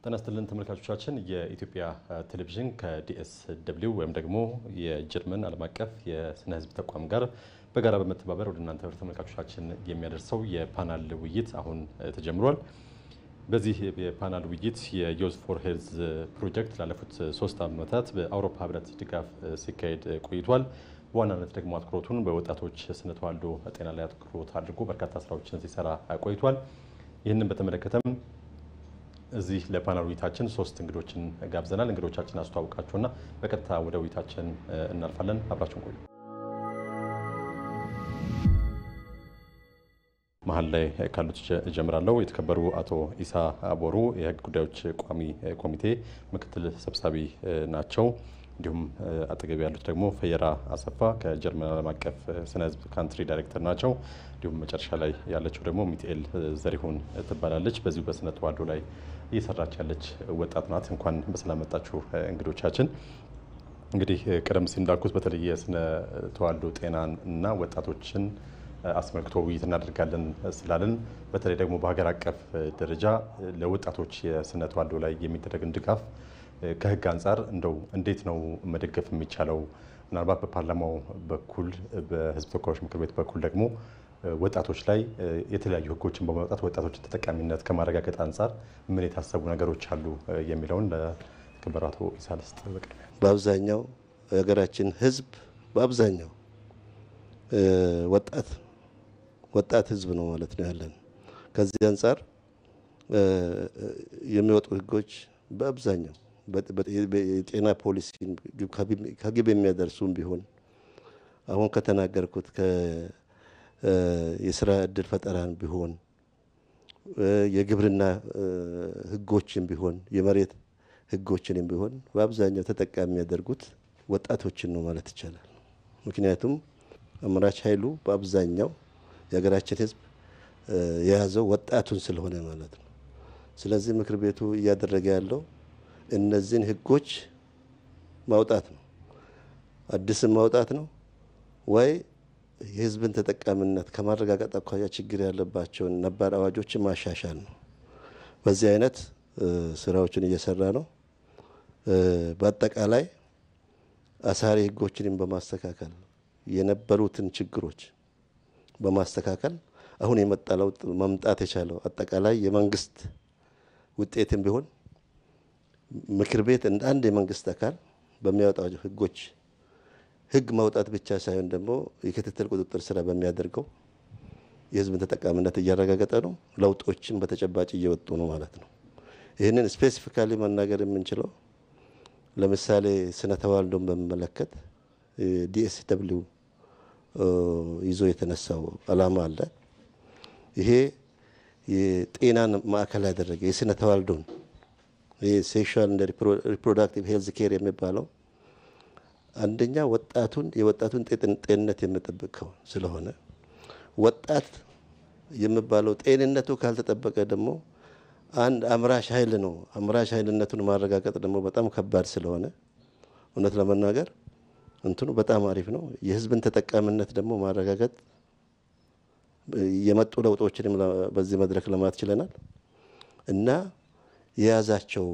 ተነስተልን ተመልካቾቻችን የኢትዮጵያ ቴሌቪዥን ከዲኤስደብሊው ወይም ደግሞ የጀርመን ዓለም አቀፍ የስነ ህዝብ ተቋም ጋር በጋራ በመተባበር ወደ እናንተ ተመልካቾቻችን የሚያደርሰው የፓናል ውይይት አሁን ተጀምሯል። በዚህ የፓናል ውይይት የዩዝ ፎር ሄልዝ ፕሮጀክት ላለፉት 3 ዓመታት በአውሮፓ ህብረት ድጋፍ ሲካሄድ ቆይቷል። በዋናነት ደግሞ አትኩሮቱን በወጣቶች ስነ ተዋልዶ ጤና ላይ አትኩሮት አድርጎ በርካታ ስራዎችን ሲሰራ ቆይቷል። ይህንን በተመለከተም እዚህ ለፓናል ውይይታችን 3 እንግዶችን ጋብዘናል። እንግዶቻችን አስተዋውቃቸውና በቀጥታ ወደ ውይይታችን እናልፋለን። አብራችሁን ቆዩ። መሀል ላይ ካሉት ጀምራለሁ። የተከበሩ አቶ ኢሳ አቦሩ የህግ ጉዳዮች ቋሚ ኮሚቴ ምክትል ሰብሳቢ ናቸው። እንዲሁም አጠገብ ያሉት ደግሞ ፈየራ አሰፋ ከጀርመን ዓለም አቀፍ ስነ ህዝብ ካንትሪ ዳይሬክተር ናቸው። እንዲሁም መጨረሻ ላይ ያለችው ደግሞ ሚካኤል ዘሪሁን ትባላለች። በዚሁ በስነ ተዋልዶ ላይ እየሰራች ያለች ወጣት ናት። እንኳን በሰላም መጣችሁ እንግዶቻችን። እንግዲህ ቀደም ሲል እንዳልኩት በተለይ የስነ ተዋልዶ ጤናን እና ወጣቶችን አስመልክቶ ውይይት እናደርጋለን ስላለን በተለይ ደግሞ በሀገር አቀፍ ደረጃ ለወጣቶች የስነ ተዋልዶ ላይ የሚደረግን ድጋፍ ከህግ አንፃር እንደው እንዴት ነው መደገፍ የሚቻለው? ምናልባት በፓርላማው በኩል በህዝብ ተወካዮች ምክር ቤት በኩል ደግሞ ወጣቶች ላይ የተለያዩ ህጎችን በማውጣት ወጣቶችን ተጠቃሚነት ከማረጋገጥ አንፃር ምን የታሰቡ ነገሮች አሉ የሚለውን ለተከበሩ አቶ ኢሳ ልስጥ። በአብዛኛው የሀገራችን ህዝብ በአብዛኛው ወጣት ህዝብ ነው ማለት ነው ያለን። ከዚህ አንፃር የሚወጡ ህጎች በአብዛኛው የጤና ፖሊሲ ከግብ የሚያደርሱም ቢሆን አሁን ከተናገርኩት የስራ እድል ፈጠራን ቢሆን የግብርና ህጎችን ቢሆን የመሬት ህጎችንም ቢሆን በአብዛኛው ተጠቃሚ የሚያደርጉት ወጣቶችን ነው ማለት ይቻላል። ምክንያቱም አምራች ኃይሉ በአብዛኛው የሀገራችን ህዝብ የያዘው ወጣቱን ስለሆነ ማለት ነው። ስለዚህ ምክር ቤቱ እያደረገ ያለው እነዚህን ህጎች ማውጣት ነው፣ አዲስም ማውጣት ነው ወይ የህዝብን ተጠቃሚነት ከማረጋገጥ አኳያ ችግር ያለባቸውን ነባር አዋጆችን ማሻሻል ነው። በዚህ አይነት ስራዎችን እየሰራ ነው። በአጠቃላይ አሳሪ ህጎችንም በማስተካከል የነበሩትን ችግሮች በማስተካከል አሁን የመጣ ለውጥ መምጣት የቻለው አጠቃላይ የመንግስት ውጤትም ቢሆን ምክር ቤት እንደ አንድ የመንግስት አካል በሚያወጣው ህጎች ህግ ማውጣት ብቻ ሳይሆን ደግሞ የክትትል ቁጥጥር ስራ በሚያደርገው የህዝብን ተጠቃሚነት እያረጋገጠ ነው። ለውጦችን በተጨባጭ እየወጡ ነው ማለት ነው። ይህንን ስፔሲፊካሊ መናገር የምንችለው ለምሳሌ ስነ ተዋልዶን በመመለከት ዲኤስደብሊው ይዞ የተነሳው አላማ አለ። ይሄ የጤናን ማዕከል ያደረገ የስነ ተዋልዶን ሴክሹዋል እና ሪፕሮዳክቲቭ ሄልዝ ኬር የሚባለው አንደኛ የወጣቱን ጤንነት የሚጠብቀው ስለሆነ ወጣት የሚባለው ጤንነቱ ካልተጠበቀ ደግሞ አንድ አምራች ኃይል ነው። አምራች ኃይልነቱን ማረጋገጥ ደግሞ በጣም ከባድ ስለሆነ እውነት ለመናገር እንትኑ በጣም አሪፍ ነው። የህዝብን ተጠቃሚነት ደግሞ ማረጋገጥ የመጡ ለውጦችንም በዚህ መድረክ ለማት ችለናል እና የያዛቸው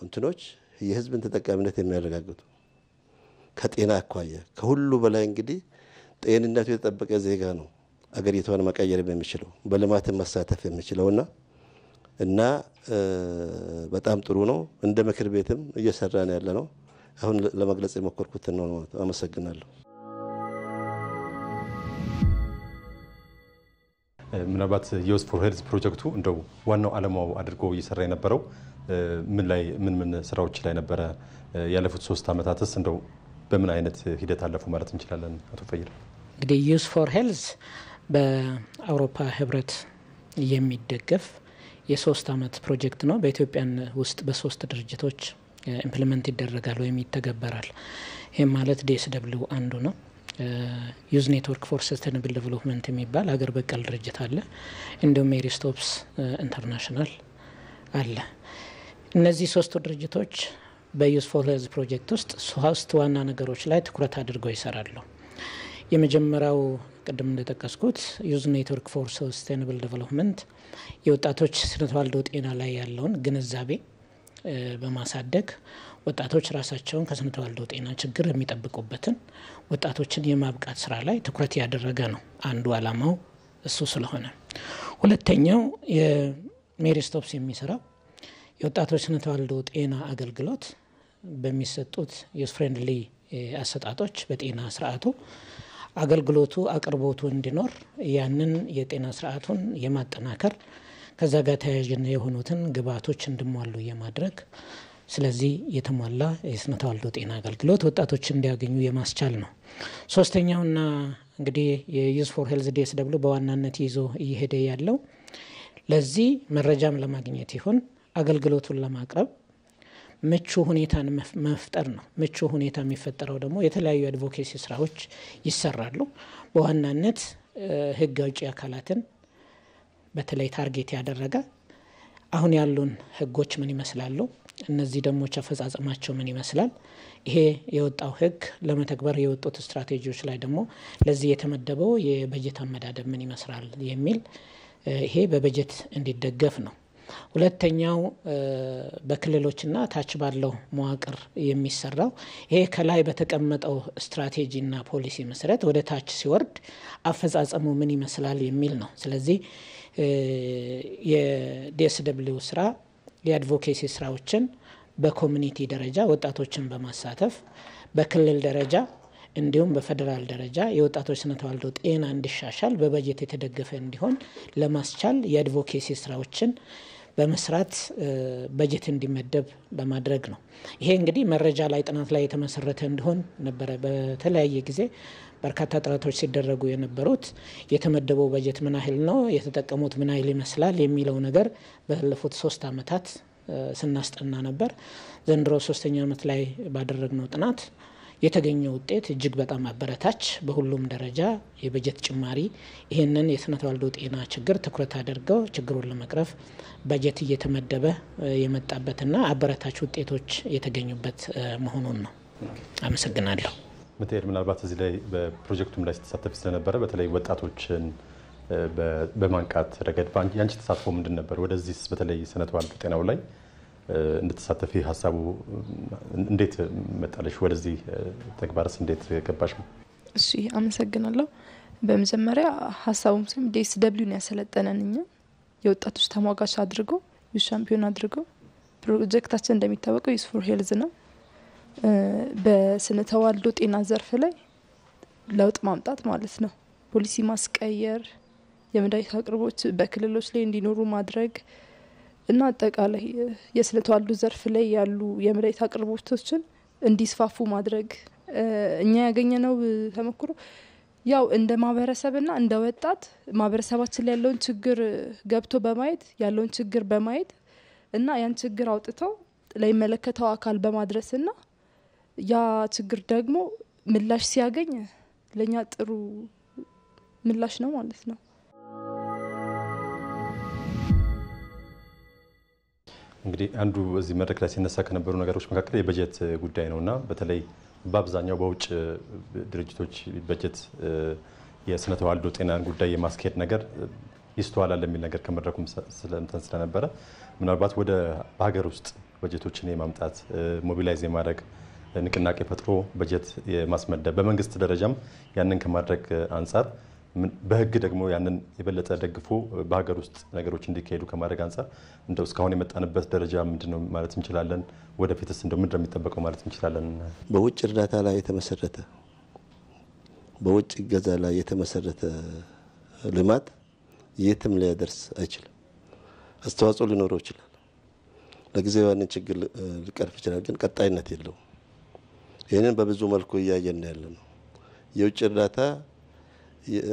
እንትኖች የህዝብን ተጠቃሚነት የሚያረጋግጡ ከጤና አኳያ ከሁሉ በላይ እንግዲህ ጤንነቱ የተጠበቀ ዜጋ ነው አገሪቷን መቀየር የሚችለው በልማት መሳተፍ የሚችለውና በጣም ጥሩ ነው። እንደ ምክር ቤትም እየሰራን ያለ ነው። አሁን ለመግለጽ የሞከርኩት ነው ማለት ነው። አመሰግናለሁ። ምናልባት ዩዝ ፎር ሄልዝ ፕሮጀክቱ እንደው ዋናው ዓላማው አድርጎ እየሰራ የነበረው ምን ስራዎች ላይ ነበረ? ያለፉት 3 ዓመታትስ እንደው በምን አይነት ሂደት አለፉ ማለት እንችላለን? አቶ ፈይራ። እንግዲህ ዩዝ ፎር ሄልዝ በአውሮፓ ህብረት የሚደገፍ የ3 ዓመት ፕሮጀክት ነው። በኢትዮጵያ ውስጥ በ3 ድርጅቶች ኢምፕሊመንት ይደረጋል ወይም ይተገበራል። ይሄ ማለት ዲኤስደብሊው አንዱ ነው። ዩዝ ኔትወርክ ፎር ሰስቴናብል ዴቨሎፕመንት የሚባል ሀገር በቀል ድርጅት አለ። እንዲሁም ሜሪ ስቶፕስ ኢንተርናሽናል አለ። እነዚህ 3 ድርጅቶች በዩዝ ፎር ሄልዝ ፕሮጀክት ውስጥ 3 ዋና ነገሮች ላይ ትኩረት አድርገው ይሰራሉ። የመጀመሪያው ቅድም እንደተጠቀስኩት ዩዝ ኔትወርክ ፎር ሰስቴናብል ዴቨሎፕመንት የወጣቶች ስነ ተዋልዶ ጤና ላይ ያለውን ግንዛቤ በማሳደግ ወጣቶች ራሳቸውን ከስነ ተዋልዶ ጤና ችግር የሚጠብቁበትን ወጣቶችን የማብቃት ስራ ላይ ትኩረት ያደረገ ነው። አንዱ አላማው እሱ ስለሆነ፣ ሁለተኛው የሜሪ ስቶፕስ የሚሰራው የወጣቶች ስነ ተዋልዶ ጤና አገልግሎት በሚሰጡት ዩዝ ፍሬንድሊ አሰጣጦች በጤና ስርዓቱ አገልግሎቱ አቅርቦቱ እንዲኖር ያንን የጤና ስርዓቱን የማጠናከር ከዛ ጋር ተያያዥ የሆኑትን ግብዓቶች እንዲሟሉ የማድረግ ስለዚህ የተሟላ የስነ ተዋልዶ ጤና አገልግሎት ወጣቶች እንዲያገኙ የማስቻል ነው። ሶስተኛውና እንግዲህ የዩዝ ፎር ሄልዝ ዲኤስደብሊው በዋናነት ይዞ እየሄደ ያለው ለዚህ መረጃም ለማግኘት ይሁን አገልግሎቱን ለማቅረብ ምቹ ሁኔታን መፍጠር ነው። ምቹ ሁኔታ የሚፈጠረው ደግሞ የተለያዩ አድቮኬሲ ስራዎች ይሰራሉ። በዋናነት ህግ አውጪ አካላትን በተለይ ታርጌት ያደረገ አሁን ያሉን ህጎች ምን ይመስላሉ፣ እነዚህ ደግሞ አፈጻጸማቸው ምን ይመስላል፣ ይሄ የወጣው ህግ ለመተግበር የወጡት ስትራቴጂዎች ላይ ደግሞ ለዚህ የተመደበው የበጀት አመዳደብ ምን ይመስላል የሚል ይሄ በበጀት እንዲደገፍ ነው። ሁለተኛው በክልሎችና ታች ባለው መዋቅር የሚሰራው ይሄ ከላይ በተቀመጠው ስትራቴጂና ፖሊሲ መሰረት ወደ ታች ሲወርድ አፈጻጸሙ ምን ይመስላል የሚል ነው። ስለዚህ የዲኤስደብሊው ስራ የአድቮኬሲ ስራዎችን በኮሚኒቲ ደረጃ ወጣቶችን በማሳተፍ በክልል ደረጃ እንዲሁም በፌደራል ደረጃ የወጣቶች ስነ ተዋልዶ ጤና እንዲሻሻል በበጀት የተደገፈ እንዲሆን ለማስቻል የአድቮኬሲ ስራዎችን በመስራት በጀት እንዲመደብ በማድረግ ነው። ይሄ እንግዲህ መረጃ ላይ ጥናት ላይ የተመሰረተ እንዲሆን ነበረ። በተለያየ ጊዜ በርካታ ጥረቶች ሲደረጉ የነበሩት የተመደበው በጀት ምን ያህል ነው፣ የተጠቀሙት ምን ያህል ይመስላል የሚለው ነገር ባለፉት 3 አመታት ስናስጠና ነበር። ዘንድሮ 3ኛ አመት ላይ ባደረግነው ጥናት የተገኘው ውጤት እጅግ በጣም አበረታች፣ በሁሉም ደረጃ የበጀት ጭማሪ ይሄንን የስነ ተዋልዶ ጤና ችግር ትኩረት አድርገው ችግሩን ለመቅረፍ በጀት እየተመደበ የመጣበትና አበረታች ውጤቶች የተገኙበት መሆኑን ነው። አመሰግናለሁ። ምትሄድ ምናልባት እዚህ ላይ በፕሮጀክቱም ላይ ስትሳተፍ ስለነበረ በተለይ ወጣቶችን በማንቃት ረገድ ያንቺ ተሳትፎ ምንድን ነበር? ወደዚህ በተለይ ስነ ተዋልዶ ጤናው ላይ እንድትሳተፊ ሀሳቡ እንዴት መጣለሽ? ወደዚህ ተግባርስ እንዴት ገባሽ? እሺ አመሰግናለሁ። በመጀመሪያ ሀሳቡም ሲም ዲኤስደብሊውን ያሰለጠነን እኛ የወጣቶች ተሟጋች አድርገው ሻምፒዮን አድርገው ፕሮጀክታችን እንደሚታወቀው ዩዝ ፎር ሄልዝ ነው። በስነ ተዋልዶ ጤና ዘርፍ ላይ ለውጥ ማምጣት ማለት ነው። ፖሊሲ ማስቀየር፣ የመድኃኒት አቅርቦት በክልሎች ላይ እንዲኖሩ ማድረግ እና አጠቃላይ የስነ ተዋልዶ ዘርፍ ላይ ያሉ የመድኃኒት አቅርቦቶችን እንዲስፋፉ ማድረግ እኛ ያገኘነው ተሞክሮ ያው እንደ ማህበረሰብና እንደ ወጣት ማህበረሰባችን ላይ ያለውን ችግር ገብቶ በማየት ያለውን ችግር በማየት እና ያን ችግር አውጥተው ለሚመለከተው አካል በማድረስና ያ ችግር ደግሞ ምላሽ ሲያገኝ ለኛ ጥሩ ምላሽ ነው ማለት ነው። እንግዲህ አንዱ እዚህ መድረክ ላይ ሲነሳ ከነበሩ ነገሮች መካከል የበጀት ጉዳይ ነውና በተለይ በአብዛኛው በውጭ ድርጅቶች በጀት የስነ ተዋልዶ ጤናን ጉዳይ የማስኬድ ነገር ይስተዋላል የሚል ነገር ከመድረኩም ስለነበረ ምናልባት ወደ በሀገር ውስጥ በጀቶችን የማምጣት ሞቢላይዝ የማድረግ ንቅናቄ ፈጥሮ በጀት የማስመደብ በመንግስት ደረጃም ያንን ከማድረግ አንጻር በህግ ደግሞ ያንን የበለጠ ደግፎ በሀገር ውስጥ ነገሮች እንዲካሄዱ ከማድረግ አንጻር እንደው እስካሁን የመጣንበት ደረጃ ምንድነው ማለት እንችላለን? ወደፊትስ እንደው ምንድነው የሚጠበቀው ማለት እንችላለን? በውጭ እርዳታ ላይ የተመሰረተ በውጭ እገዛ ላይ የተመሰረተ ልማት የትም ሊያደርስ አይችልም። አስተዋጽኦ ሊኖረው ይችላል፣ ለጊዜው ያንን ችግር ሊቀርፍ ይችላል፣ ግን ቀጣይነት የለውም። ይህንን በብዙ መልኩ እያየን ያለነው የውጭ እርዳታ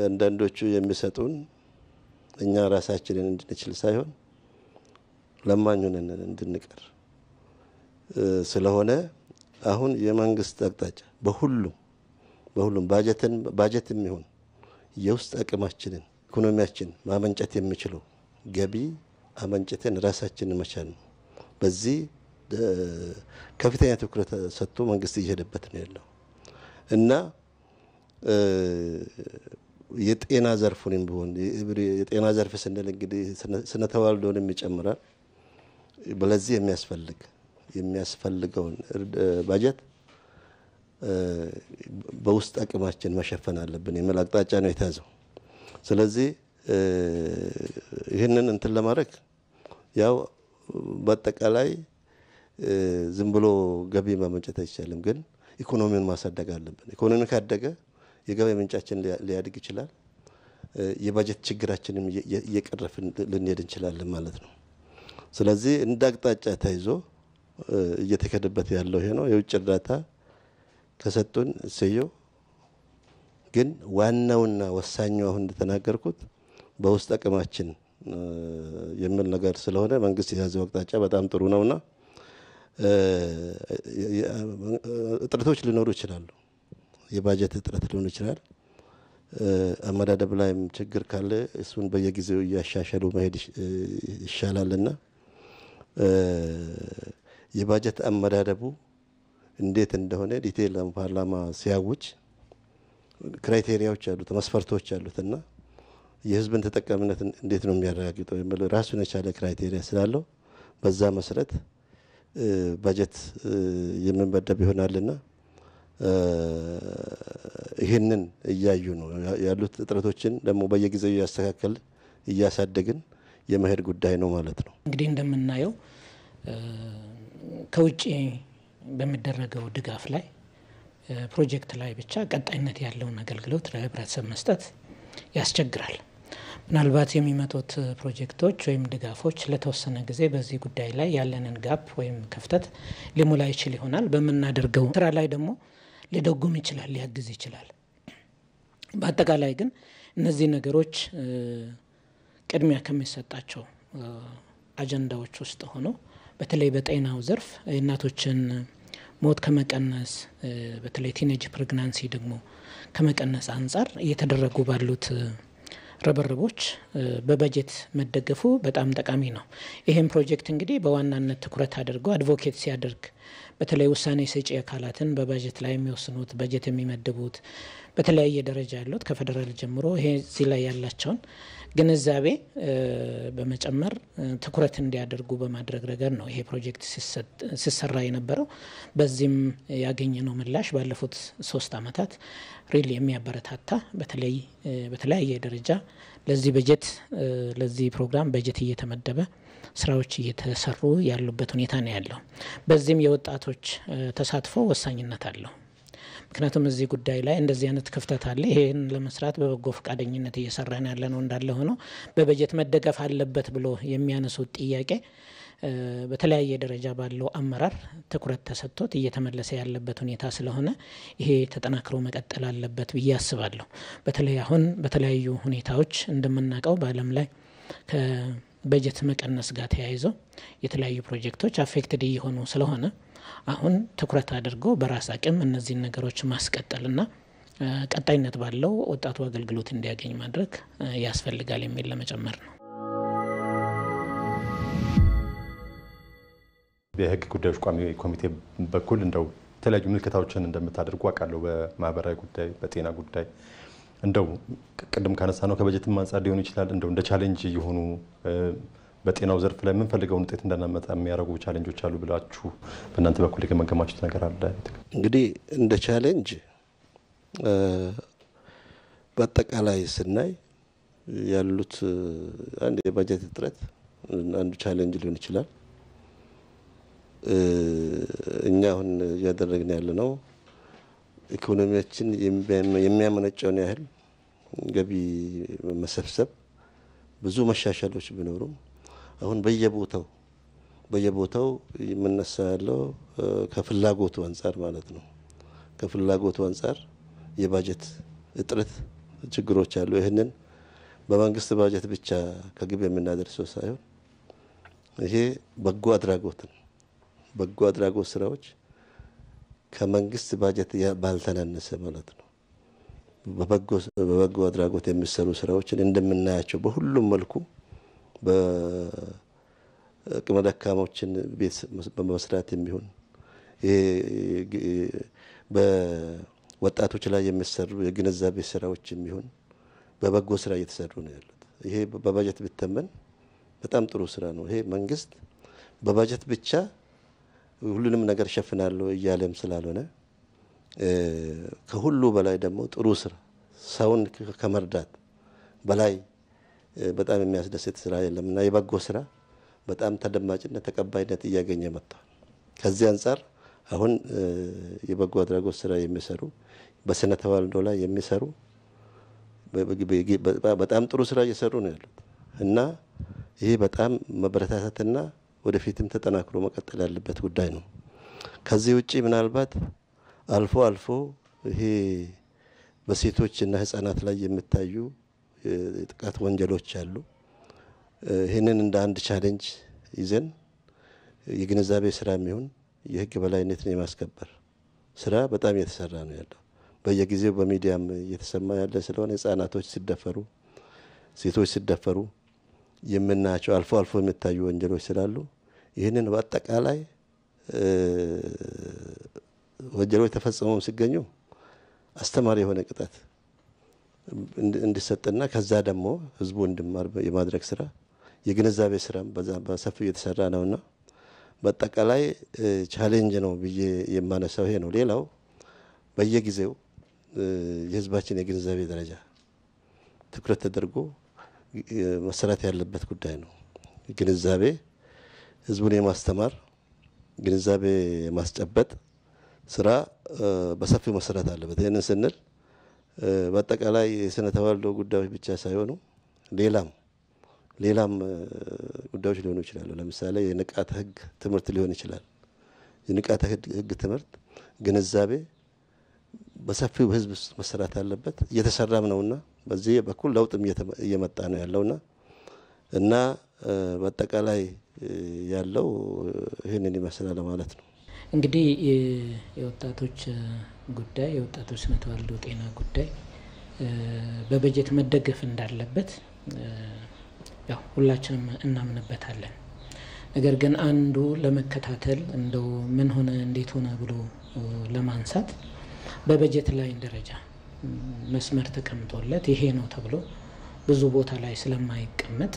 አንዳንዶቹ የሚሰጡን እኛ ራሳችንን እንድንችል ሳይሆን ለማኝ ሆነን እንድንቀር ስለሆነ አሁን የመንግስት አቅጣጫ በሁሉም ባጀትም ይሁን የውስጥ አቅማችንን ኢኮኖሚያችን ማመንጨት የሚችለው ገቢ አመንጨትን ራሳችንን መቻል ነው። በዚህ ከፍተኛ ትኩረት ሰጥቶ መንግስት እየሄደበት ነው ያለው እና የጤና ዘርፉንም ቢሆን የጤና ዘርፍ ስንል እንግዲህ ስነ ተዋልዶንም ይጨምራል። በለዚህ የሚያስፈልገውን ባጀት በውስጥ አቅማችን መሸፈን አለብን የሚል አቅጣጫ ነው የተያዘው። ስለዚህ ይህንን እንትን ለማድረግ ያው በአጠቃላይ ዝም ብሎ ገቢ ማመንጨት አይቻልም፣ ግን ኢኮኖሚውን ማሳደግ አለብን። ኢኮኖሚ ካደገ የገቢ ምንጫችን ሊያድግ ይችላል። የባጀት ችግራችንም እየቀረፍን ልንሄድ እንችላለን ማለት ነው። ስለዚህ እንደ አቅጣጫ ተይዞ እየተከደበት ያለው ይሄ ነው። የውጭ እርዳታ ከሰጡን እሰየው፣ ግን ዋናውና ወሳኙ አሁን እንደተናገርኩት በውስጥ አቅማችን የሚል ነገር ስለሆነ መንግስት የያዘው አቅጣጫ በጣም ጥሩ ነውና እጥረቶች ሊኖሩ ይችላሉ። የባጀት እጥረት ሊኖር ይችላል። አመዳደብ ላይም ችግር ካለ እሱን በየጊዜው እያሻሻሉ መሄድ ይሻላልና የባጀት አመዳደቡ እንዴት እንደሆነ ዲቴል ፓርላማ ሲያውጅ ክራይቴሪያዎች አሉት፣ መስፈርቶች አሉትና የህዝብን ተጠቃሚነት እንዴት ነው የሚያረጋግጠው የሚለው ራሱን የቻለ ክራይቴሪያ ስላለው በዛ መሰረት ባጀት የሚመደብ ይሆናልና ይሄንን እያዩ ነው ያሉት። እጥረቶችን ደግሞ በየጊዜው እያስተካከል እያሳደግን የመሄድ ጉዳይ ነው ማለት ነው። እንግዲህ እንደምናየው ከውጪ በሚደረገው ድጋፍ ላይ ፕሮጀክት ላይ ብቻ ቀጣይነት ያለውን አገልግሎት ለህብረተሰብ መስጠት ያስቸግራል። ምናልባት የሚመጡት ፕሮጀክቶች ወይም ድጋፎች ለተወሰነ ጊዜ በዚህ ጉዳይ ላይ ያለንን ጋፕ ወይም ክፍተት ሊሞላ ይችል ይሆናል። በመናደርገው ስራ ላይ ደግሞ ሊደጉም ይችላል፣ ሊያግዝ ይችላል። በአጠቃላይ ግን እነዚህ ነገሮች ቅድሚያ ከሚሰጣቸው አጀንዳዎች ውስጥ ሆኖ በተለይ በጤናው ዘርፍ እናቶችን ሞት ከመቀነስ በተለይ ቲኔጅ ፕሬግናንሲ ደግሞ ከመቀነስ አንጻር እየተደረጉ ባሉት ረበረቦች በበጀት መደገፉ በጣም ጠቃሚ ነው። ይሄን ፕሮጀክት እንግዲህ በዋናነት ትኩረት አድርጎ አድቮኬት ሲያደርግ በተለይ ውሳኔ ሰጪ አካላትን በበጀት ላይ የሚወስኑት በጀት የሚመድቡት በተለያየ ደረጃ ያሉት ከፌደራል ጀምሮ ይሄ እዚህ ላይ ያላቸውን ግንዛቤ በመጨመር ትኩረት እንዲያደርጉ በማድረግ ረገድ ነው ይሄ ፕሮጀክት ሲሰራ የነበረው። በዚህም ያገኘነው ምላሽ ባለፉት 3 አመታት ሪል የሚያበረታታ በተለይ በተለያየ ደረጃ ለዚህ በጀት ለዚህ ፕሮግራም በጀት እየተመደበ ስራዎች እየተሰሩ ያሉበት ሁኔታ ነው ያለው። በዚህም የወጣቶች ተሳትፎ ወሳኝነት አለው። ምክንያቱም እዚህ ጉዳይ ላይ እንደዚህ አይነት ክፍተት አለ። ይሄን ለመስራት በበጎ ፈቃደኝነት እየሰራን ያለ ነው እንዳለ ሆኖ በበጀት መደገፍ አለበት ብሎ የሚያነሱት ጥያቄ በተለያየ ደረጃ ባለው አመራር ትኩረት ተሰጥቶት እየተመለሰ ያለበት ሁኔታ ስለሆነ ይሄ ተጠናክሮ መቀጠል አለበት ብዬ አስባለሁ። በተለይ አሁን በተለያዩ ሁኔታዎች እንደምናውቀው በዓለም ላይ ከበጀት መቀነስ ጋር ተያይዞ የተለያዩ ፕሮጀክቶች አፌክትድ እየሆኑ ስለሆነ አሁን ትኩረት አድርጎ በራስ አቅም እነዚህን ነገሮች ማስቀጠልና ቀጣይነት ባለው ወጣቱ አገልግሎት እንዲያገኝ ማድረግ ያስፈልጋል የሚል ለመጨመር ነው። በህግ ጉዳዮች ቋሚ ኮሚቴ በኩል እንደው የተለያዩ ምልከታዎችን እንደምታደርጉ አውቃለሁ። በማህበራዊ ጉዳይ፣ በጤና ጉዳይ እንደው ቅድም ካነሳ ነው ከበጀትም አንጻር ሊሆን ይችላል እንደው እንደ ቻሌንጅ የሆኑ በጤናው ዘርፍ ላይ የምንፈልገውን ውጤት እንዳናመጣ የሚያደርጉ ቻሌንጆች አሉ ብላችሁ በእናንተ በኩል የገመገማችሁት ነገር አለ? እንግዲህ እንደ ቻሌንጅ በአጠቃላይ ስናይ ያሉት አንድ የበጀት እጥረት አንዱ ቻሌንጅ ሊሆን ይችላል። እኛ አሁን እያደረግን ያለ ነው ኢኮኖሚያችን የሚያመነጨውን ያህል ገቢ መሰብሰብ ብዙ መሻሻሎች ቢኖሩም አሁን በየቦታው የምነሳ ያለው ከፍላጎቱ አንጻር ማለት ነው። ከፍላጎቱ አንጻር የባጀት እጥረት ችግሮች አሉ። ይሄንን በመንግስት ባጀት ብቻ ከግብ የምናደርሰው ሳይሆን ይሄ በጎ አድራጎት ስራዎች ከመንግስት ባጀት ባልተናነሰ ማለት ነው በበጎ አድራጎት የሚሰሩ ስራዎችን እንደምናያቸው በሁሉም መልኩ በአቅመ ደካሞችን ቤት በመስራት የሚሆን በወጣቶች ላይ የሚሰሩ የግንዛቤ ስራዎች የሚሆን በበጎ ስራ እየተሰሩ ነው ያሉት። ይሄ በበጀት ቢተመን በጣም ጥሩ ስራ ነው። ይሄ መንግስት በበጀት ብቻ ሁሉንም ነገር ሸፍናለሁ እያለም ስላልሆነ ከሁሉ በላይ ደግሞ ጥሩ ስራ ሰውን ከመርዳት በላይ በጣም የሚያስደስት ስራ የለምና የበጎ ስራ በጣም ተደማጭነት ተቀባይነት እያገኘ መጥቷል። ከዚህ አንፃር አሁን የበጎ አድራጎት ስራ የሚሰሩ በስነ ተዋልዶ ላይ የሚሰሩ በጣም ጥሩ ስራ እየሰሩ ነው ያሉት እና ይሄ በጣም መበረታታትና ወደፊትም ተጠናክሮ መቀጠል ያለበት ጉዳይ ነው። ከዚህ ውጪ ምናልባት አልፎ አልፎ ይሄ በሴቶችና ህፃናት ላይ የሚታዩ የጥቃት ወንጀሎች አሉ። ይሄንን እንደ አንድ ቻሌንጅ ይዘን የግንዛቤ ስራ የሚሆን የህግ በላይነትን የማስከበር ስራ በጣም እየተሰራ ነው ያለው። በየጊዜው በሚዲያም እየተሰማ ያለ ስለሆነ ህፃናቶች ሲደፈሩ፣ ሴቶች ሲደፈሩ የምናያቸው አልፎ አልፎ የሚታዩ ወንጀሎች ስላሉ ይህንን በአጠቃላይ ወንጀሎች ተፈጽመው ሲገኙ አስተማሪ የሆነ ቅጣት እንዲሰጥና ከዛ ደግሞ ህዝቡ እንዲማር የማድረግ ስራ የግንዛቤ ስራም በሰፊው እየተሰራ ነውና በአጠቃላይ ቻሌንጅ ነው ብዬ የማነሳው ይሄ ነው። ሌላው በየጊዜው የህዝባችን የግንዛቤ ደረጃ ትኩረት ተደርጎ መሰራት ያለበት ጉዳይ ነው። ግንዛቤ ህዝቡን የማስተማር ግንዛቤ የማስጨበጥ ስራ በሰፊው መሰራት አለበት። ይሄንን ስንል በአጠቃላይ የስነ ተዋልዶ ጉዳዮች ብቻ ሳይሆኑ ሌላም ጉዳዮች ሊሆኑ ይችላሉ። ለምሳሌ የንቃተ ህግ ትምህርት ሊሆን ይችላል። የንቃተ ህግ ትምህርት ግንዛቤ በሰፊው ህዝብ መሰራት አለበት። እየተሰራም ነውና በዚህ በኩል ለውጥም እየመጣ ነው ያለውና እና በአጠቃላይ ያለው ይሄንን ይመስላል ማለት ነው። እንግዲህ የወጣቶች ጉዳይ የወጣቶች ስነ ተዋልዶ ጤና ጉዳይ በበጀት መደገፍ እንዳለበት ያው ሁላችንም እናምንበታለን። ነገር ግን አንዱ ለመከታተል እንደው ምን ሆነ እንዴት ሆነ ብሎ ለማንሳት በበጀት ላይ ደረጃ መስመር ተቀምጦለት ይሄ ነው ተብሎ ብዙ ቦታ ላይ ስለማይቀመጥ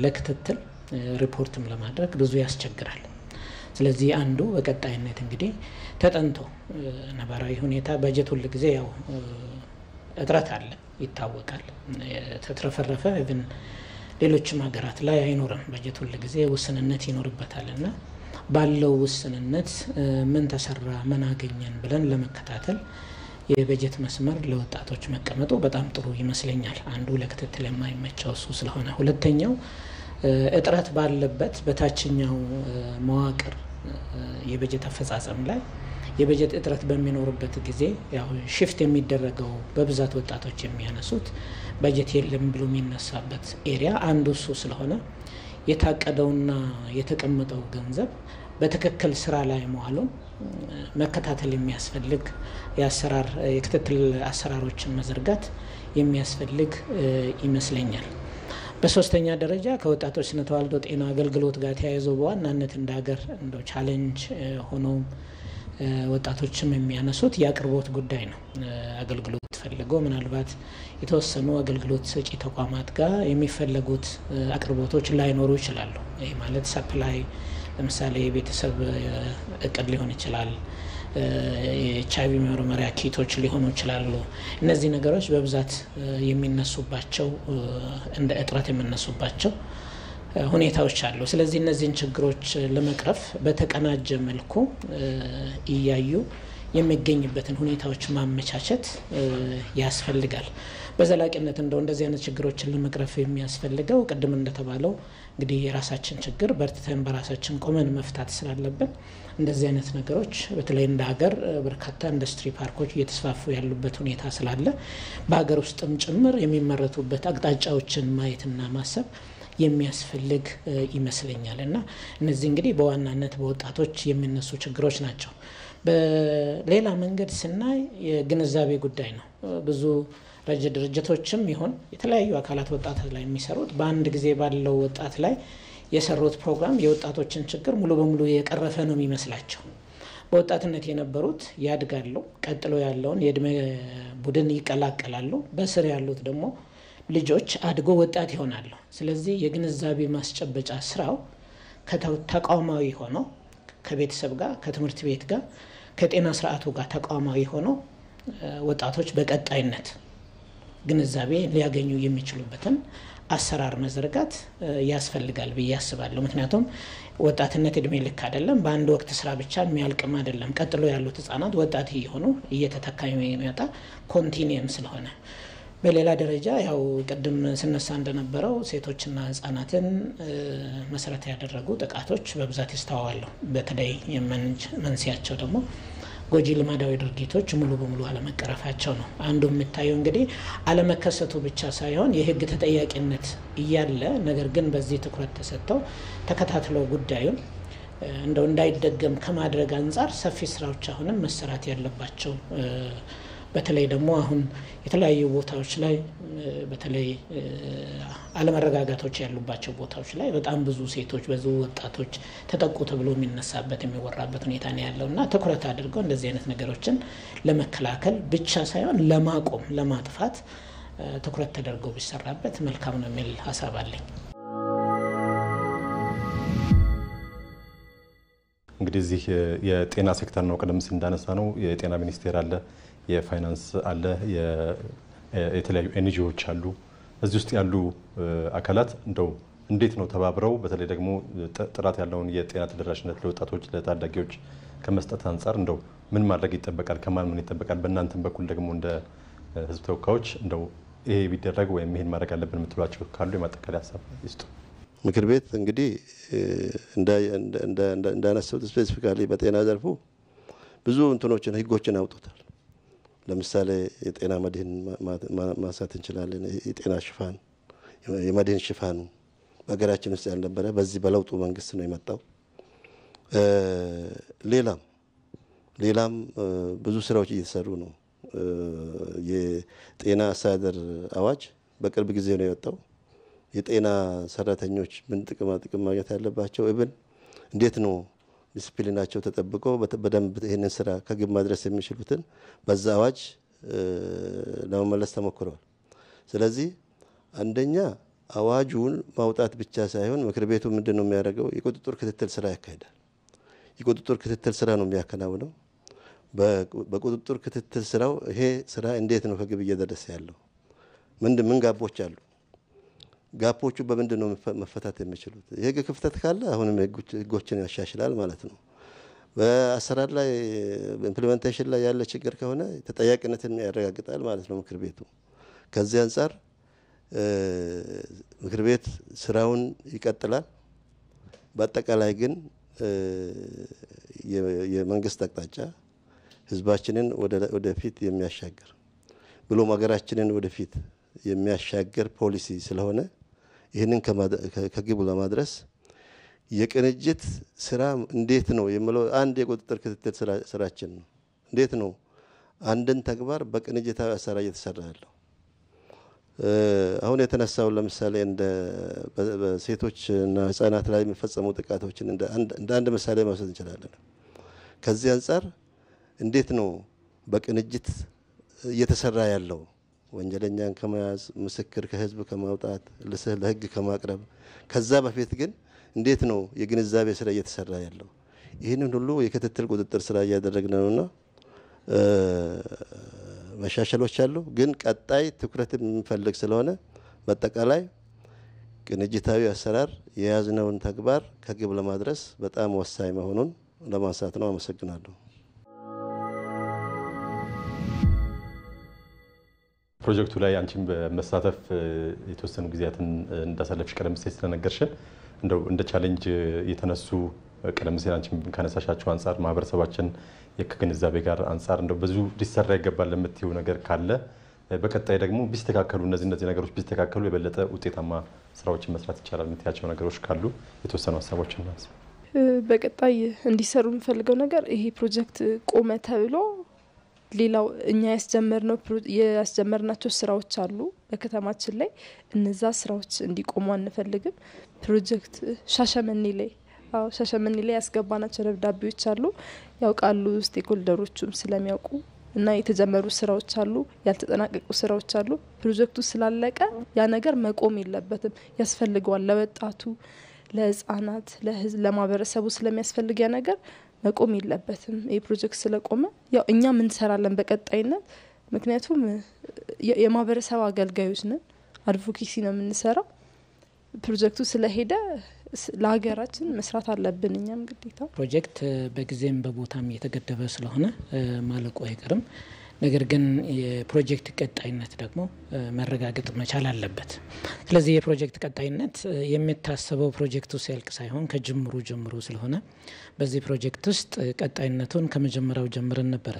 ለክትትል ሪፖርትም ለማድረግ ብዙ ያስቸግራል። ስለዚህ አንዱ በቀጣይነት እንግዲህ ተጠንቶ ነባራዊ ሁኔታ በጀት ሁሉ ጊዜ ያው እጥረት አለ ይታወቃል። ተትረፈረፈ ግን ሌሎችም ሀገራት ላይ አይኖርም። በጀት ሁሉ ጊዜ ውስንነት ይኖርበታልና ባለው ውስንነት ምን ተሰራ ምን አገኘን ብለን ለመከታተል የበጀት መስመር ለወጣቶች መቀመጡ በጣም ጥሩ ይመስለኛል። አንዱ ለክትትል የማይመቸው እሱ ስለሆነ፣ ሁለተኛው እጥረት ባለበት በታችኛው መዋቅር የበጀት አፈጻጸም ላይ የበጀት እጥረት በሚኖርበት ጊዜ ያው ሽፍት የሚደረገው በብዛት ወጣቶች የሚያነሱት በጀት የለም ብሎ የሚነሳበት ኤሪያ አንዱ እሱ ስለሆነ የታቀደውና የተቀመጠው ገንዘብ በትክክል ስራ ላይ መዋሉን መከታተል የሚያስፈልግ የአሰራር የክትትል አሰራሮችን መዘርጋት የሚያስፈልግ ይመስለኛል። በሶስተኛ ደረጃ ከወጣቶች ስነ ተዋልዶ ጤና አገልግሎት ጋር ተያይዞ በዋናነት እንደ ሀገር እንደ ቻሌንጅ ሆኖ ወጣቶችም የሚያነሱት የአቅርቦት ጉዳይ ነው። አገልግሎት ፈልገው ምናልባት የተወሰኑ አገልግሎት ሰጪ ተቋማት ጋር የሚፈለጉት አቅርቦቶች ላይኖሩ ይችላሉ። ይሄ ማለት ሰፕላይ ለምሳሌ የቤተሰብ እቅድ ሊሆን ይችላል፣ የኤችአይቪ መመርመሪያ ኪቶች ሊሆኑ ይችላሉ። እነዚህ ነገሮች በብዛት የሚነሱባቸው እንደ እጥረት የሚነሱባቸው ሁኔታዎች አሉ። ስለዚህ እነዚህን ችግሮች ለመቅረፍ በተቀናጀ መልኩ እያዩ የሚገኝበትን ሁኔታዎች ማመቻቸት ያስፈልጋል። በዘላቂነት እንደዚህ አይነት ችግሮችን ለመቅረፍ የሚያስፈልገው ቅድም እንደተባለው እንግዲህ የራሳችን ችግር በርትተን በራሳችን ቆመን መፍታት ስላለብን እንደዚህ አይነት ነገሮች በተለይ እንደ ሀገር በርካታ ኢንዱስትሪ ፓርኮች እየተስፋፉ ያሉበት ሁኔታ ስላለ በሀገር ውስጥም ጭምር የሚመረቱበት አቅጣጫዎችን ማየትና ማሰብ የሚያስፈልግ ይመስለኛል እና እነዚህ እንግዲህ በዋናነት በወጣቶች የሚነሱ ችግሮች ናቸው። በሌላ መንገድ ስናይ የግንዛቤ ጉዳይ ነው። ብዙ ረጅ ድርጅቶችም ይሁን የተለያዩ አካላት ወጣት ላይ የሚሰሩት በአንድ ጊዜ ባለው ወጣት ላይ የሰሩት ፕሮግራም የወጣቶችን ችግር ሙሉ በሙሉ የቀረፈ ነው የሚመስላቸው። በወጣትነት የነበሩት ያድጋሉ ቀጥሎ ያለውን የእድሜ ቡድን ይቀላቀላሉ በስር ያሉት ደግሞ ልጆች አድጎ ወጣት ይሆናሉ ስለዚህ የግንዛቤ ማስጨበጫ ስራው ከተቋማዊ ሆኖ ከቤተሰብ ጋር ከትምህርት ቤት ጋር ከጤና ስርዓቱ ጋር ተቋማዊ ሆኖ ወጣቶች በቀጣይነት ግንዛቤ ሊያገኙ የሚችሉበትን አሰራር መዘርጋት ያስፈልጋል በያስባለሁ ምክንያቱም ወጣትነት እድሜ ልክ አይደለም በአንድ ወቅት ስራ ብቻ የሚያልቅም አይደለም ቀጥሎ ያሉት ህፃናት ወጣት ይሆኑ እየተተካዩ የሚመጣ ኮንቲኒየም ስለሆነ በሌላ ደረጃ ያው ቅድም ስነሳ እንደነበረው ሴቶችና ህፃናትን መሰረት ያደረጉ ጥቃቶች በብዛት ይስተዋዋሉ በተለይ የመንሲያቸው ደግሞ ጎጂ ልማዳዊ ድርጊቶች ሙሉ በሙሉ አለመቀረፋቸው ነው አንዱ የሚታየው እንግዲህ አለመከሰቱ ብቻ ሳይሆን የህግ ተጠያቂነት እያለ ነገር ግን በዚህ ትኩረት ተሰጥተው ተከታትለው ጉዳዩን እንደው እንዳይደገም ከማድረግ አንፃር ሰፊ ስራዎች አሁንም መሰራት ያለባቸው በተለይ ደግሞ አሁን የተለያዩ ቦታዎች ላይ በተለይ አለመረጋጋቶች ያሉባቸው ቦታዎች ላይ በጣም ብዙ ሴቶች ብዙ ወጣቶች ተጠቁ ተብሎ የሚነሳበት የሚወራበት ሁኔታ ነው ያለውና ትኩረት አድርገው እንደዚህ አይነት ነገሮችን ለመከላከል ብቻ ሳይሆን ለማቆም ለማጥፋት ትኩረት ተደርጎ ቢሰራበት መልካም ነው የሚል ሐሳብ አለኝ እንግዲህ እዚህ የጤና ሴክተር ነው ቀደም ሲል እንዳነሳ ነው የጤና ሚኒስቴር አለ የፋይናንስ አለ የተለያዩ ኤንጂኦዎች አሉ እዚህ ውስጥ ያሉ አካላት እንደው እንዴት ነው ተባብረው በተለይ ደግሞ ጥራት ያለውን የጤና ተደራሽነት ለወጣቶች ለታዳጊዎች ከመስጠት አንፃር እንደው ምን ማድረግ ይጠበቃል ከማን ምን ይጠበቃል በእናንተም በኩል ደግሞ እንደ ህዝብ ተወካዮች እንደው ይሄ ቢደረግ ወይም ይሄን ማድረግ አለብን የምትሏቸው ካሉ የማጠቃለያ ሐሳብ ይስጡ ምክር ቤት እንግዲህ እንዳነሳሁት ስፔሲፊካሊ በጤና ዘርፉ ብዙ እንትኖችን ህጎችን አውጥቷል ለምሳሌ የጤና መድህን ማሳት እንችላለን የጤና ሽፋን የመድህን ሽፋኑ በሀገራችን ውስጥ ያልነበረ በዚህ በለውጡ መንግስት ነው የመጣው ሌላም ብዙ ስራዎች እየተሰሩ ነው የጤና አስተዳደር አዋጅ በቅርብ ጊዜ ነው የወጣው የጤና ሰራተኞች ምን ጥቅም ማግኘት ያለባቸው እንዴት ነው ዲስፕሊናቸው ተጠብቀው በደንብ ይሄንን ስራ ከግብ ማድረስ የሚችሉትን በዛ አዋጅ ለመመለስ ተሞክሯል ስለዚህ አንደኛ አዋጁን ማውጣት ብቻ ሳይሆን ምክር ቤቱ ምንድነው የሚያደርገው የቁጥጥር ክትትል ስራ ያካሂዳል የቁጥጥር ክትትል ስራ ነው የሚያከናውነው በቁጥጥር ክትትል ስራው ይሄ ስራ እንዴት ነው ከግብ እየደረሰ ያለው ምን ጋቦች አሉ ጋፖቹ በምንድነው መፈታት የሚችሉት የህግ ክፍተት ካለ አሁንም ህጎችን ያሻሽላል ማለት ነው በአሰራር ላይ በኢምፕሊሜንቴሽን ላይ ያለ ችግር ከሆነ ተጠያቂነትን ያረጋግጣል ማለት ነው ምክር ቤቱ ከዚህ አንፃር ምክር ቤት ስራውን ይቀጥላል በአጠቃላይ ግን የመንግስት አቅጣጫ ህዝባችንን ወደፊት የሚያሻገር ብሎም ሀገራችንን ወደፊት የሚያሻገር ፖሊሲ ስለሆነ ይሄንን ከግቡ ለማድረስ የቅንጅት ስራ እንዴት ነው የሚለው አንድ የቁጥጥር ክትትል ስራችን ነው እንዴት ነው አንድን ተግባር በቅንጅታዊ አሰራር እየተሰራ ያለው አሁን የተነሳው ለምሳሌ እንደ በሴቶችና ህፃናት ላይ የሚፈጸሙ ጥቃቶችን እንደ አንድ ምሳሌ ማውሰድ እንችላለን ከዚህ አንፃር እንዴት ነው በቅንጅት እየተሰራ ያለው ወንጀለኛን ከመያዝ ምስክር ከህዝብ ከማውጣት ለህግ ከማቅረብ ከዛ በፊት ግን እንዴት ነው የግንዛቤ ስራ እየተሰራ ያለው ይሄንን ሁሉ የክትትል ቁጥጥር ስራ እያደረግን ነውና መሻሻሎች አሉ ግን ቀጣይ ትኩረት የሚፈልግ ስለሆነ በአጠቃላይ ቅንጅታዊ አሰራር የያዝነውን ተግባር ከግብ ለማድረስ በጣም ወሳኝ መሆኑን ለማንሳት ነው አመሰግናለሁ ፕሮጀክቱ ላይ አንቺም በመሳተፍ የተወሰኑ ጊዜያትን እንዳሳለፍሽ ቀደም ሲል ስለነገርሽን እንደው እንደ ቻሌንጅ የተነሱ ቀደም ሲል አንቺም ካነሳሻቸው አንፃር ማህበረሰባችን የግንዛቤ ጋር አንፃር እንደው ብዙ ሊሰራ ይገባል ለምትዩ ነገር ካለ በቀጣይ ደግሞ ቢስተካከሉ እነዚህ ነገሮች ቢስተካከሉ የበለጠ ውጤታማ ስራዎችን መስራት ይቻላል የምትያቸው ነገሮች ካሉ የተወሰኑ ሀሳቦችን እናንሳ በቀጣይ እንዲሰሩ የምፈልገው ነገር ይሄ ፕሮጀክት ቆመ ተብሎ ሌላው እኛ ያስጀመርናቸው ስራዎች አሉ በከተማችን ላይ እነዛ ስራዎች እንዲቆሙ አንፈልግም ፕሮጀክት ሻሸመኔ ላይ አዎ ሻሸመኔ ላይ ያስገባናቸው ደብዳቤዎች አሉ ያውቃሉ ስቴክሆልደሮቹም ስለሚያውቁ እና የተጀመሩ ስራዎች አሉ ያልተጠናቀቁ ስራዎች አሉ ፕሮጀክቱ ስላለቀ ያ ነገር መቆም የለበትም ያስፈልገዋል ለወጣቱ ለህፃናት ለህዝብ ለማህበረሰቡ ስለሚያስፈልግ ያ ነገር መቆም የለበትም ይሄ ፕሮጀክት ስለቆመ ያው እኛ ምን ሰራለን በቀጣይነት ምክንያቱም የማህበረሰብ አገልጋዮች ነን አድቮኬሲ ነው የምንሰራው ፕሮጀክቱ ስለሄደ ለሀገራችን መስራት አለብን እኛም ግዴታ ፕሮጀክት በጊዜም በቦታም የተገደበ ስለሆነ ማለቁ አይቀርም ነገር ግን የፕሮጀክት ቀጣይነት ደግሞ መረጋገጥ መቻል አለበት ስለዚህ የፕሮጀክት ቀጣይነት የሚታሰበው ፕሮጀክቱ ሲያልቅ ሳይሆን ከጅምሩ ጀምሮ ስለሆነ በዚህ ፕሮጀክት ውስጥ ቀጣይነቱን ከመጀመሪያው ጀምረን ነበር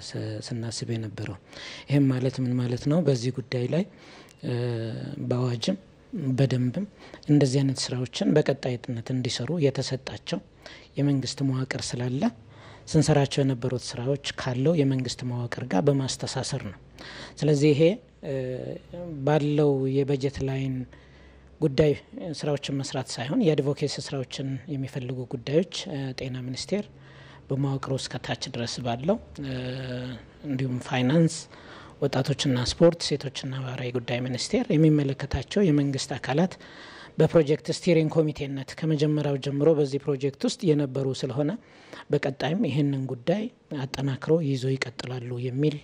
ስናስብ የነበረው ይሄም ማለት ምን ማለት ነው በዚህ ጉዳይ ላይ በአዋጅም በደንብም እንደዚህ አይነት ስራዎችን በቀጣይነት እንዲሰሩ የተሰጣቸው የመንግስት መዋቅር ስላለ ስንሰራቸው የነበሩት ስራዎች ካለው የመንግስት መዋቅር ጋር በማስተሳሰር ነው ስለዚህ ይሄ ባለው የበጀት ላይን ጉዳይ ስራዎችን መስራት ሳይሆን የአድቮኬሲ ስራዎችን የሚፈልጉ ጉዳዮች ጤና ሚኒስቴር በመዋቅሩ እስከ ታች ድረስ ባለው እንዲሁም ፋይናንስ ወጣቶችና ስፖርት ሴቶችና ማህበራዊ ጉዳይ ሚኒስቴር የሚመለከታቸው የመንግስት አካላት በፕሮጀክት ስቲሪንግ ኮሚቴነት ከመጀመሪያው ጀምሮ በዚህ ፕሮጀክት ውስጥ የነበሩ ስለሆነ በቀጣይም ይሄንን ጉዳይ አጠናክሮ ይዞ ይቀጥላሉ የሚል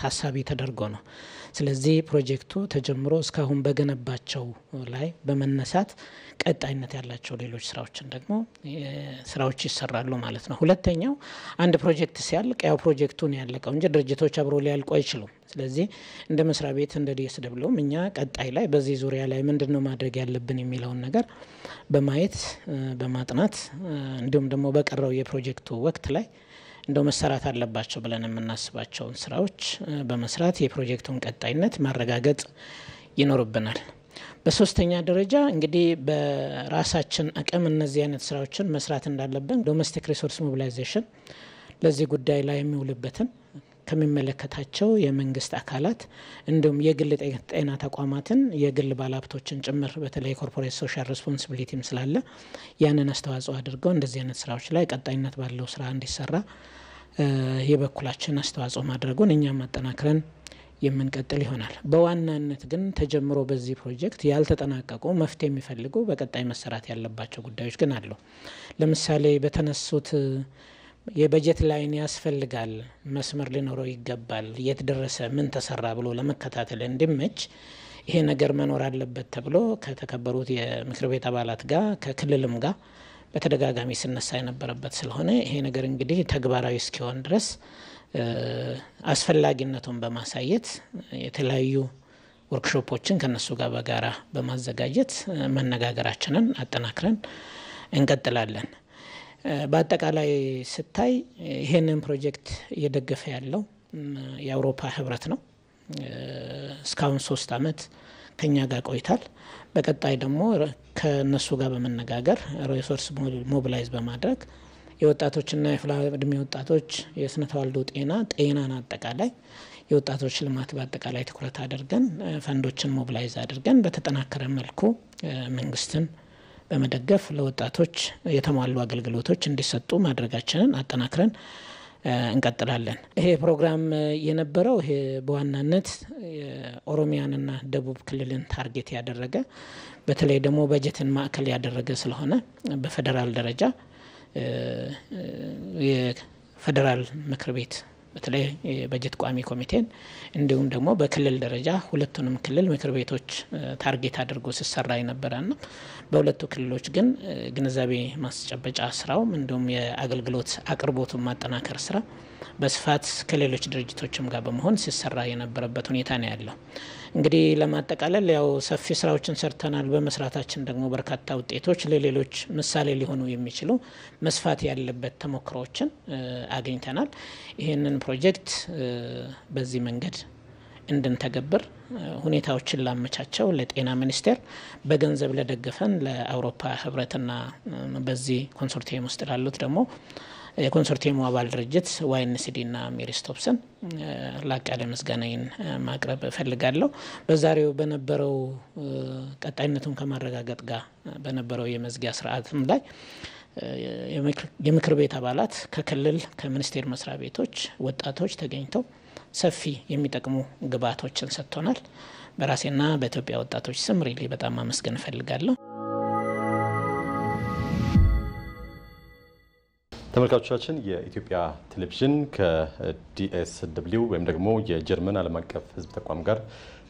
ታሳቢ ተደርጎ ነው ስለዚህ ፕሮጀክቱ ተጀምሮ እስካሁን በገነባቸው ላይ በመነሳት ቀጣይነት ያላቸው ሌሎች ስራዎችን ደግሞ ስራዎች ይሰራሉ ማለት ነው ሁለተኛው አንድ ፕሮጀክት ሲያልቅ ያው ፕሮጀክቱን ያለቀው እንጂ ድርጅቶች አብሮ ሊያልቁ አይችሉም ስለዚህ እንደ መስሪያ ቤት እንደ ዲኤስደብሊው እኛ ቀጣይ ላይ በዚህ ዙሪያ ላይ ምንድነው ማድረግ ያለብን የሚለውን ነገር በማየት በማጥናት እንዲሁም ደግሞ በቀረው የፕሮጀክቱ ወቅት ላይ እንደው መሰራት አለባቸው ብለን የምናስባቸው ስራዎች በመስራት የፕሮጀክቱን ቀጣይነት ማረጋገጥ ይኖርብናል በሶስተኛ ደረጃ እንግዲህ በራሳችን አቅም እነዚህ አይነት ስራዎችን መስራት እንዳለብን ዶሜስቲክ ሪሶርስ ሞቢላይዜሽን ለዚህ ጉዳይ ላይ የሚውልበትን ከሚመለከታቸው የመንግስት አካላት እንዲሁም የግል ጤና ተቋማትን የግል ባለሀብቶችን ጭምር በተለይ ኮርፖሬት ሶሻል ሬስፖንሲቢሊቲም ስላለ ያንን አስተዋጽኦ አድርገው እንደዚህ አይነት ስራዎች ላይ ቀጣይነት ባለው ስራ እንዲሰራ የበኩላችን አስተዋጽኦ ማድረጉን እኛም አጠናክረን የምንቀጥል ይሆናል በዋናነት ግን ተጀምሮ በዚህ ፕሮጀክት ያልተጠናቀቁ መፍትሄ የሚፈልጉ በቀጣይ መሰራት ያለባቸው ጉዳዮች ግን አሉ ለምሳሌ በተነሱት የበጀት ላይን ያስፈልጋል መስመር ሊኖረው ይገባል የት ደረሰ ምን ተሰራ ብሎ ለመከታተል እንዲመች ይሄ ነገር መኖር አለበት ተብሎ ከተከበሩት የምክር ቤት አባላት ጋር ከክልልም ጋር በተደጋጋሚ ሲነሳ የነበረበት ስለሆነ ይሄ ነገር እንግዲህ ተግባራዊ እስኪሆን ድረስ አስፈላጊነቱን በማሳየት የተለያዩ ወርክሾፖችን ከነሱ ጋር በጋራ በማዘጋጀት መነጋገራችንን አጠናክረን እንቀጥላለን በአጠቃላይ ስታይ ይሄንን ፕሮጀክት እየደገፈ ያለው የአውሮፓ ህብረት ነው እስካሁን 3 አመት ከኛ ጋር ቆይታል በቀጣይ ደግሞ ከነሱ ጋር በመነጋገር ሪሶርስ ሞቢላይዝ በማድረግ የወጣቶችና የፍላጎት ወጣቶች የስነ ተዋልዶ ጤናን አጠቃላይ የወጣቶች ልማት በአጠቃላይ ትኩረት አድርገን ፈንዶችን ሞቢላይዝ አድርገን በተጠናከረ መልኩ መንግስትን በመደገፍ ለወጣቶች የተሟሉ አገልግሎቶች እንዲሰጡ ማድረጋችንን አጠናክረን እንቀጥላለን ይሄ ፕሮግራም የነበረው ይሄ በዋናነት ኦሮሚያንና ደቡብ ክልልን ታርጌት ያደረገ በተለይ ደግሞ በጀትን ማዕከል ያደረገ ስለሆነ በፌደራል ደረጃ የፌደራል ምክር ቤት በተለይ በጀት ቋሚ ኮሚቴን እንዲሁም ደግሞ በክልል ደረጃ ሁለቱንም ክልል ምክር ቤቶች ታርጌት አድርጎ ሲሰራ የነበረና በሁለቱ ክልሎች ግን ግንዛቤ ማስጨበጫ ስራው እንዲሁም የአገልግሎት አቅርቦቱን ማጠናከር ስራ በስፋት ከሌሎች ድርጅቶችም ጋር በመሆን ሲሰራ የነበረበት ሁኔታ ነው ያለው እንግዲህ ለማጠቃለል ያው ሰፊ ስራዎችን ሰርተናል በመስራታችን ደግሞ በርካታ ውጤቶች ለሌሎች ምሳሌ ሊሆኑ የሚችሉ መስፋት ያለበት ተሞክሮዎችን አግኝተናል ይሄንን ፕሮጀክት በዚህ መንገድ እንድንተገብር ሁኔታዎችን ላመቻቸው ለጤና ሚኒስቴር በገንዘብ ለደገፈን ለአውሮፓ ህብረትና በዚህ ኮንሶርቲየም ውስጥ ላሉት ደግሞ የኮንሶርቲየሙ አባል ድርጅት ዋይንሲዲና ሜሪስቶፕስን ላቅ ያለ ምስጋናዬን ማቅረብ እፈልጋለሁ በዛሬው በነበረው ቀጣይነቱን ከማረጋገጥ ጋር በነበረው የመዝጊያ ስርዓትም ላይ የምክር ቤት አባላት ከክልል ከሚኒስቴር መስሪያ ቤቶች ወጣቶች ተገኝተው ሰፊ የሚጠቅሙ ግብዓቶችን ሰጥቶናል። በራሴና በኢትዮጵያ ወጣቶች ስም ሪሊ በጣም ማመስገን እፈልጋለሁ። ተመልካቾቻችን የኢትዮጵያ ቴሌቪዥን ከዲኤስደብሊው ወይም ደግሞ የጀርመን ዓለም አቀፍ ሕዝብ ተቋም ጋር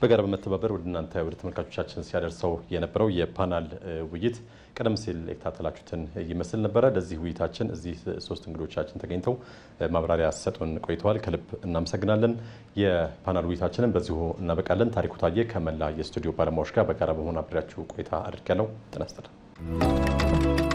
በጋራ በመተባበር ወደ እናንተ ወደ ተመልካቾቻችን ሲያደርሰው የነበረው የፓናል ውይይት ቀደም ሲል የተከታተላችሁትን ይመስል ነበረ። ለዚህ ውይይታችን እዚህ 3 እንግዶቻችን ተገኝተው ማብራሪያ ሲሰጡን ቆይተዋል። ከልብ እናመሰግናለን። የፓናል ውይይታችንን በዚሁ እናበቃለን። ታሪኩ ታዬ ከመላ የስቱዲዮ ባለሙያዎች ጋር በጋራ በመሆን አብሬያችሁ ቆይታ አድርጌያለሁ። ጤና ይስጥልኝ።